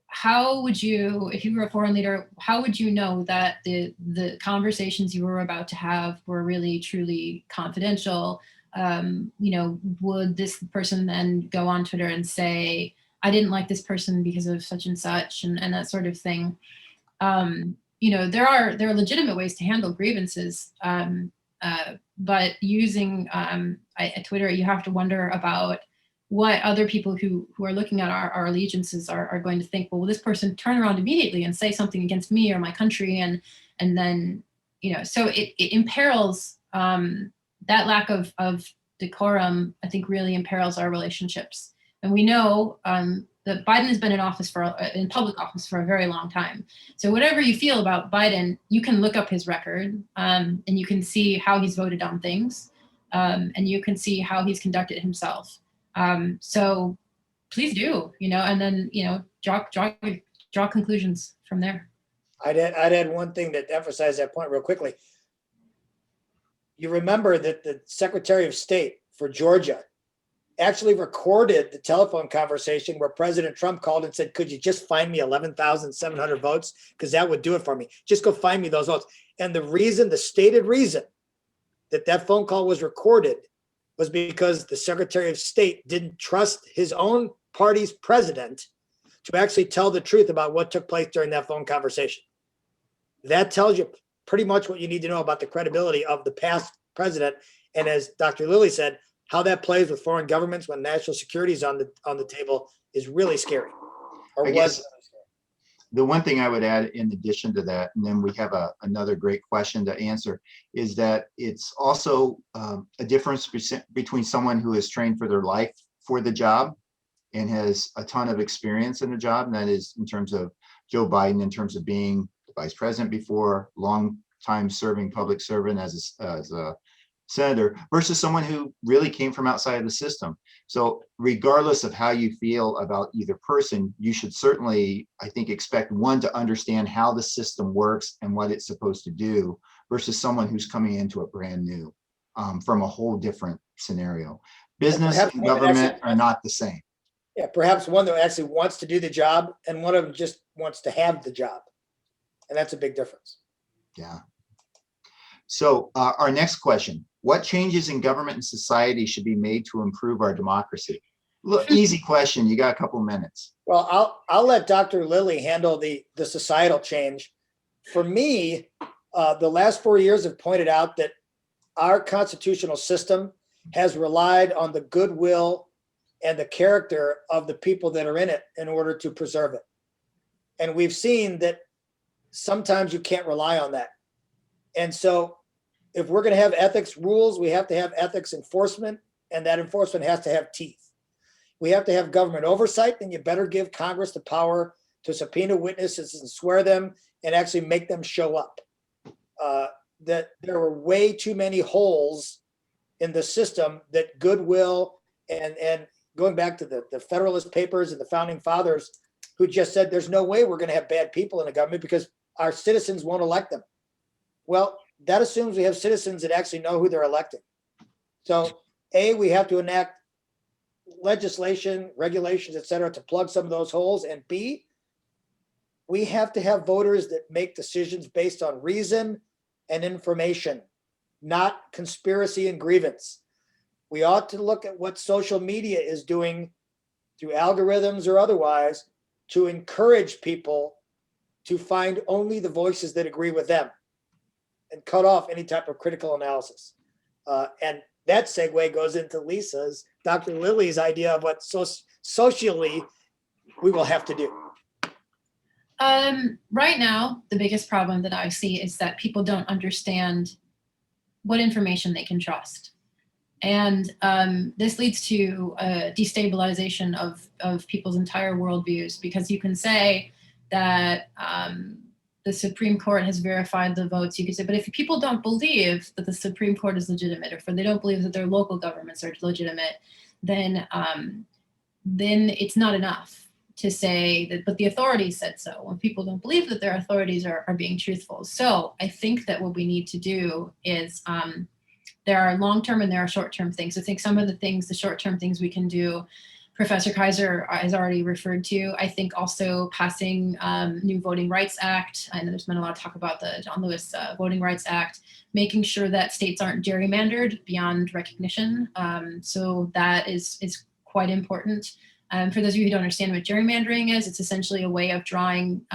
[SPEAKER 3] how would you, if you were a foreign leader, how would you know that the conversations you were about to have were really truly confidential? Would this person then go on Twitter and say, I didn't like this person because of such and such, and that sort of thing? There are legitimate ways to handle grievances, but using Twitter, you have to wonder about what other people who are looking at our allegiances are going to think. Well, will this person turn around immediately and say something against me or my country? And then, so it imperils that lack of decorum, I think really imperils our relationships. And we know that Biden has been in public office for a very long time. So whatever you feel about Biden, you can look up his record and you can see how he's voted on things, and you can see how he's conducted himself. So please do, and then, draw conclusions from there.
[SPEAKER 2] I'd add one thing that emphasized that point real quickly. You remember that the Secretary of State for Georgia actually recorded the telephone conversation where President Trump called and said, could you just find me 11,700 votes? Because that would do it for me. Just go find me those votes. And the stated reason that phone call was recorded was because the Secretary of State didn't trust his own party's president to actually tell the truth about what took place during that phone conversation. That tells you pretty much what you need to know about the credibility of the past president. And as Dr. Lilly said, how that plays with foreign governments when national security is on the table is really scary.
[SPEAKER 1] I guess the one thing I would add in addition to that, and then we have another great question to answer, is that it's also a difference between someone who is trained for their life for the job and has a ton of experience in the job, and that is in terms of Joe Biden, in terms of being the vice president before, long time serving public servant as a senator, versus someone who really came from outside of the system. So regardless of how you feel about either person, you should certainly, I think, expect one to understand how the system works and what it's supposed to do, versus someone who's coming into it brand new from a whole different scenario. Business and government are not the same.
[SPEAKER 2] Yeah, perhaps one that actually wants to do the job and one of them just wants to have the job. And that's a big difference.
[SPEAKER 1] Yeah. So our next question, what changes in government and society should be made to improve our democracy? Look, easy question. You got a couple minutes.
[SPEAKER 2] Well, I'll let Dr. Lilly handle the societal change. For me, the last 4 years have pointed out that our constitutional system has relied on the goodwill and the character of the people that are in it in order to preserve it. And we've seen that sometimes you can't rely on that. And so if we're going to have ethics rules, we have to have ethics enforcement, and that enforcement has to have teeth. We have to have government oversight, and you better give Congress the power to subpoena witnesses and swear them and actually make them show up. That there were way too many holes in the system that goodwill and going back to the Federalist Papers and the Founding Fathers, who just said there's no way we're going to have bad people in the government because our citizens won't elect them. Well, that assumes we have citizens that actually know who they're electing. So A, we have to enact legislation, regulations, et cetera, to plug some of those holes. And B, we have to have voters that make decisions based on reason and information, not conspiracy and grievance. We ought to look at what social media is doing through algorithms or otherwise to encourage people to find only the voices that agree with them and cut off any type of critical analysis. And that segue goes into Dr. Lilly's idea of what socially we will have to do.
[SPEAKER 3] Right now, the biggest problem that I see is that people don't understand what information they can trust. And this leads to destabilization of people's entire worldviews, because you can say that the Supreme Court has verified the votes. You can say, but if people don't believe that the Supreme Court is legitimate, or if they don't believe that their local governments are legitimate, then it's not enough to say that, but the authorities said so, when people don't believe that their authorities are being truthful. So I think that what we need to do is, there are long-term and there are short-term things. I think some of the things, the short-term things we can do, Professor Kaiser has already referred to. I think also passing new Voting Rights Act. I know there's been a lot of talk about the John Lewis Voting Rights Act, making sure that states aren't gerrymandered beyond recognition. So that is quite important. For those of you who don't understand what gerrymandering is, it's essentially a way of drawing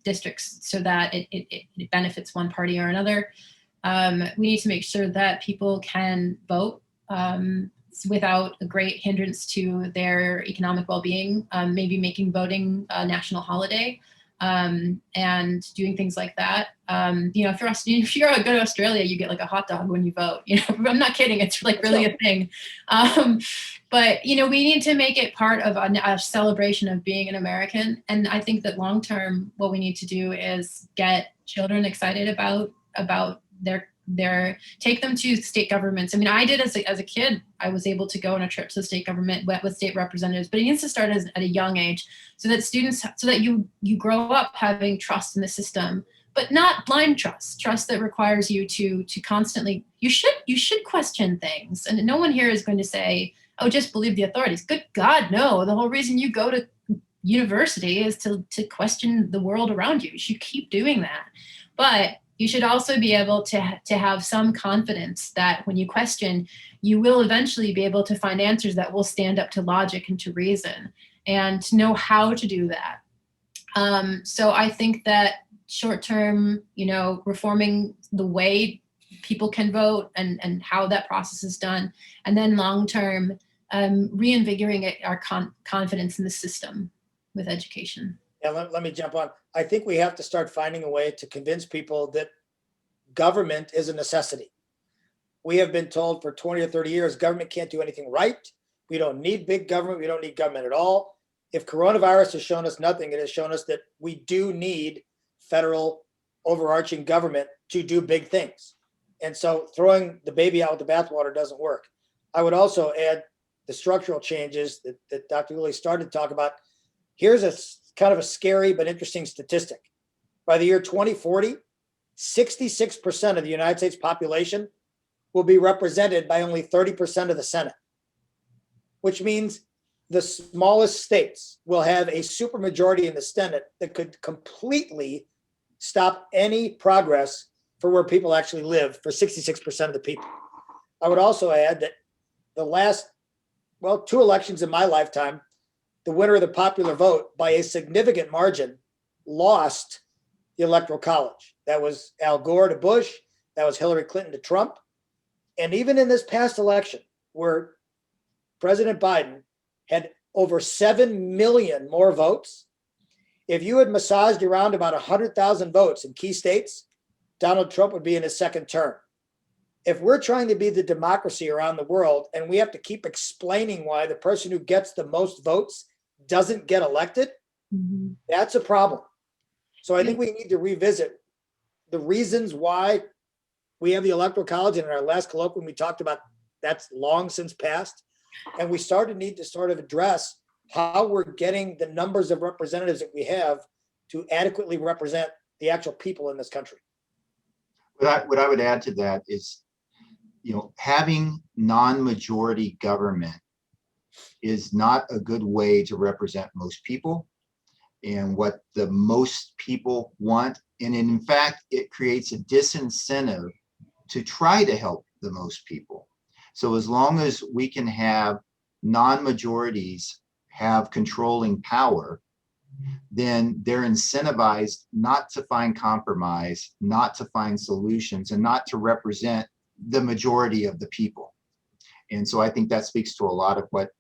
[SPEAKER 3] districts so that it benefits one party or another. We need to make sure that people can vote without a great hindrance to their economic well-being, maybe making voting a national holiday, and doing things like that. You know, if you're go to Australia, you get like a hot dog when you vote. You know, I'm not kidding. It's like really a thing. But you know, we need to make it part of a celebration of being an American. And I think that long term, what we need to do is get children excited about their take them to state governments. I mean, I did as a kid. I was able to go on a trip to the state government with state representatives, but it needs to start at a young age, so that you grow up having trust in the system, but not blind trust that requires you to constantly, you should question things. And no one here is going to say, oh, just believe the authorities. Good God, no. The whole reason you go to university is to question the world around you. You should keep doing that. But you should also be able to have some confidence that when you question, you will eventually be able to find answers that will stand up to logic and to reason, and to know how to do that. So I think that short-term, you know, reforming the way people can vote and how that process is done, and then long-term, reinvigorating our confidence in the system with education.
[SPEAKER 2] Yeah, let me jump on. I think we have to start finding a way to convince people that government is a necessity. We have been told for 20 or 30 years, government can't do anything right. We don't need big government. We don't need government at all. If coronavirus has shown us nothing, it has shown us that we do need federal overarching government to do big things. And so throwing the baby out with the bathwater doesn't work. I would also add the structural changes that Dr. Lilly started to talk about. Here's a kind of a scary but interesting statistic. By the year 2040, 66% of the United States population will be represented by only 30% of the Senate, which means the smallest states will have a supermajority in the Senate that could completely stop any progress for where people actually live for 66% of the people. I would also add that the last, two elections in my lifetime, the winner of the popular vote by a significant margin lost the Electoral College. That was Al Gore to Bush. That was Hillary Clinton to Trump. And even in this past election, where President Biden had over 7 million more votes, if you had massaged around about 100,000 votes in key states, Donald Trump would be in his second term. If we're trying to be the democracy around the world and we have to keep explaining why the person who gets the most votes doesn't get elected, that's a problem. So I think we need to revisit the reasons why we have the Electoral College. And in our last colloquium, we talked about that's long since passed. And we need to sort of address how we're getting the numbers of representatives that we have to adequately represent the actual people in this country.
[SPEAKER 1] What I would add to that is, you know, having non-majority government is not a good way to represent most people and what the most people want. And in fact, it creates a disincentive to try to help the most people. So as long as we can have non-majorities have controlling power, then they're incentivized not to find compromise, not to find solutions, and not to represent the majority of the people. And so I think that speaks to a lot of what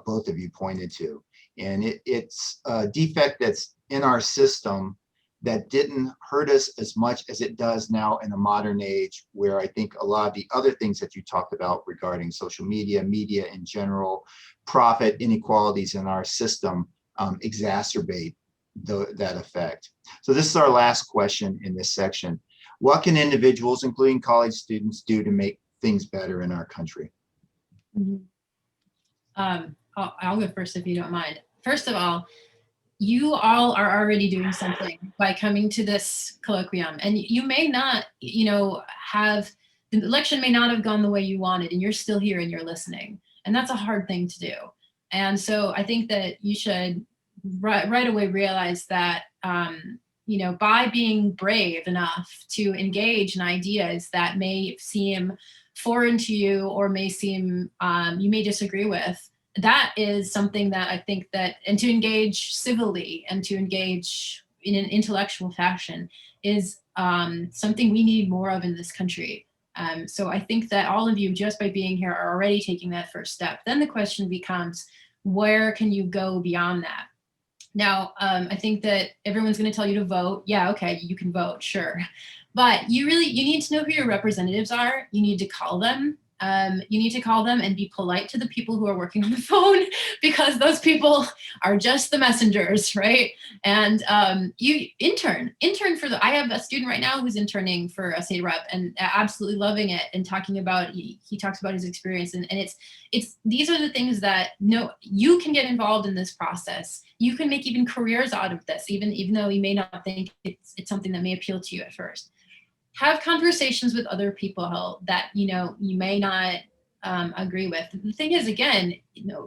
[SPEAKER 1] both of you pointed to. And it's a defect that's in our system that didn't hurt us as much as it does now in the modern age, where I think a lot of the other things that you talked about regarding social media, media in general, profit inequalities in our system exacerbate that effect. So this is our last question in this section. What can individuals, including college students, do to make things better in our country?
[SPEAKER 3] I'll go first if you don't mind. First of all, you all are already doing something by coming to this colloquium, and you may not, have, the election may not have gone the way you wanted, and you're still here and you're listening. And that's a hard thing to do. And so I think that you should right away realize that, by being brave enough to engage in ideas that may seem foreign to you or may seem, you may disagree with, that is something that I think that, and to engage civilly and to engage in an intellectual fashion is something we need more of in this country. So I think that all of you, just by being here, are already taking that first step. Then the question becomes, where can you go beyond that? Now, I think that everyone's going to tell you to vote. Yeah, okay, you can vote, sure. But you need to know who your representatives are. You need to call them. You need to call them and be polite to the people who are working on the phone, because those people are just the messengers, right? And you intern for I have a student right now who's interning for a state rep and absolutely loving it and talking about, he talks about his experience, and it's these are the things that you can get involved in this process. You can make even careers out of this, even though you may not think it's something that may appeal to you at first. Have conversations with other people that you may not agree with. The thing is, again,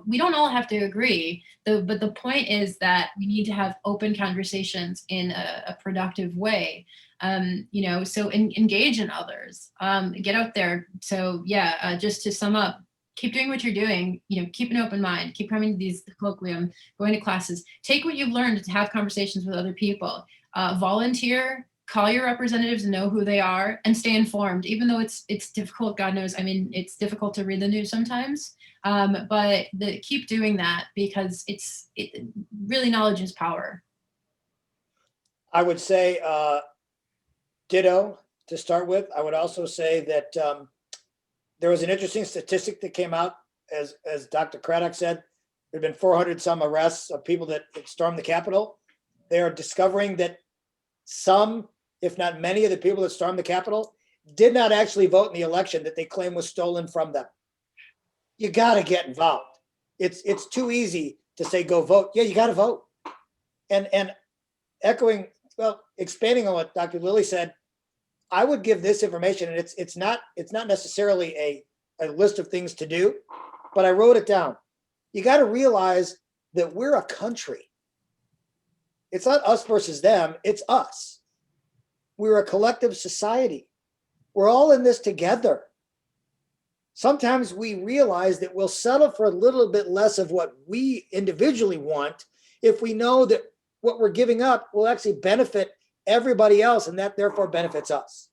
[SPEAKER 3] we don't all have to agree, but the point is that we need to have open conversations in a productive way. So engage in others, get out there. So yeah, just to sum up, keep doing what you're doing. Keep an open mind. Keep coming to these colloquium, going to classes. Take what you've learned to have conversations with other people. Volunteer. Call your representatives and know who they are, and stay informed, even though it's difficult. God knows, it's difficult to read the news sometimes, but keep doing that, because really, knowledge is power.
[SPEAKER 2] I would say ditto to start with. I would also say that there was an interesting statistic that came out, as Dr. Craddock said. There have been 400 some arrests of people that stormed the Capitol. They are discovering that some, if not many, of the people that stormed the Capitol did not actually vote in the election that they claim was stolen from them. You got to get involved. It's too easy to say, go vote. Yeah, you got to vote. And expanding on what Dr. Lilly said, I would give this information, and it's not necessarily a list of things to do, but I wrote it down. You got to realize that we're a country. It's not us versus them, it's us. We're a collective society. We're all in this together. Sometimes we realize that we'll settle for a little bit less of what we individually want if we know that what we're giving up will actually benefit everybody else, and that therefore benefits us.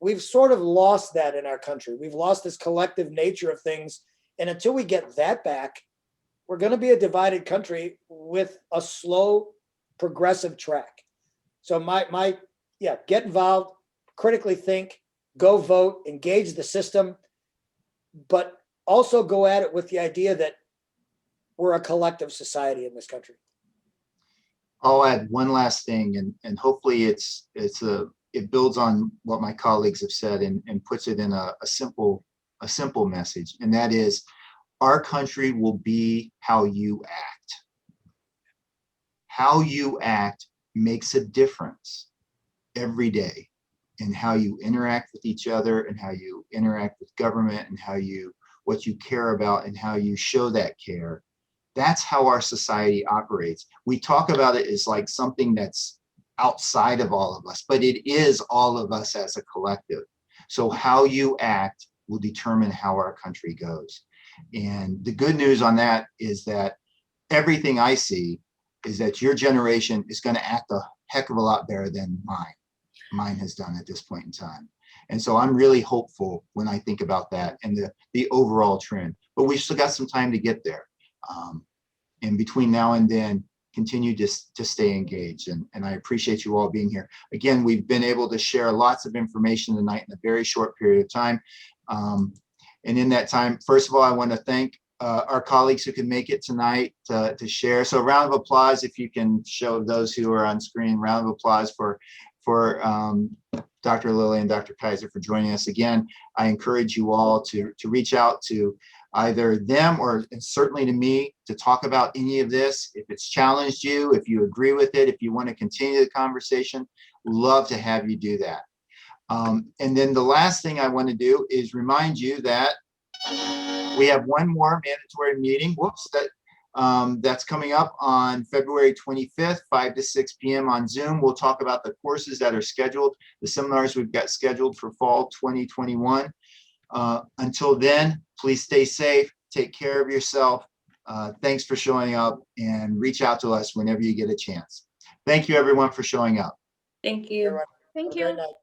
[SPEAKER 2] We've sort of lost that in our country. We've lost this collective nature of things. And until we get that back, we're going to be a divided country with a slow, progressive track. So get involved, critically think, go vote, engage the system, but also go at it with the idea that we're a collective society in this country.
[SPEAKER 1] I'll add one last thing, and hopefully it builds on what my colleagues have said and puts it in a simple message, and that is, our country will be how you act. How you act makes a difference every day in how you interact with each other, and how you interact with government, and what you care about, and how you show that care. That's how our society operates. We talk about it as like something that's outside of all of us, but it is all of us as a collective. So how you act will determine how our country goes. And the good news on that is that everything I see is that your generation is going to act a heck of a lot better than mine has done at this point in time. And so I'm really hopeful when I think about that and the overall trend, but we've still got some time to get there. And between now and then, continue to stay engaged. And I appreciate you all being here. Again, we've been able to share lots of information tonight in a very short period of time. And in that time, first of all, I want to thank our colleagues who can make it tonight to share. So a round of applause, if you can show those who are on screen, round of applause for Dr. Lilly and Dr. Kaiser for joining us again. I encourage you all to reach out to either them or certainly to me to talk about any of this. If it's challenged you, if you agree with it, if you want to continue the conversation, love to have you do that. And then the last thing I want to do is remind you that we have one more mandatory meeting. That's coming up on February 25th, 5 to 6 p.m. on Zoom. We'll talk about the courses that are scheduled, the seminars we've got scheduled for fall 2021. Until then, please stay safe, take care of yourself. Thanks for showing up, and reach out to us whenever you get a chance. Thank you, everyone, for showing up.
[SPEAKER 5] Thank you.
[SPEAKER 2] Everyone,
[SPEAKER 6] Thank
[SPEAKER 2] have a great
[SPEAKER 6] you.
[SPEAKER 2] night.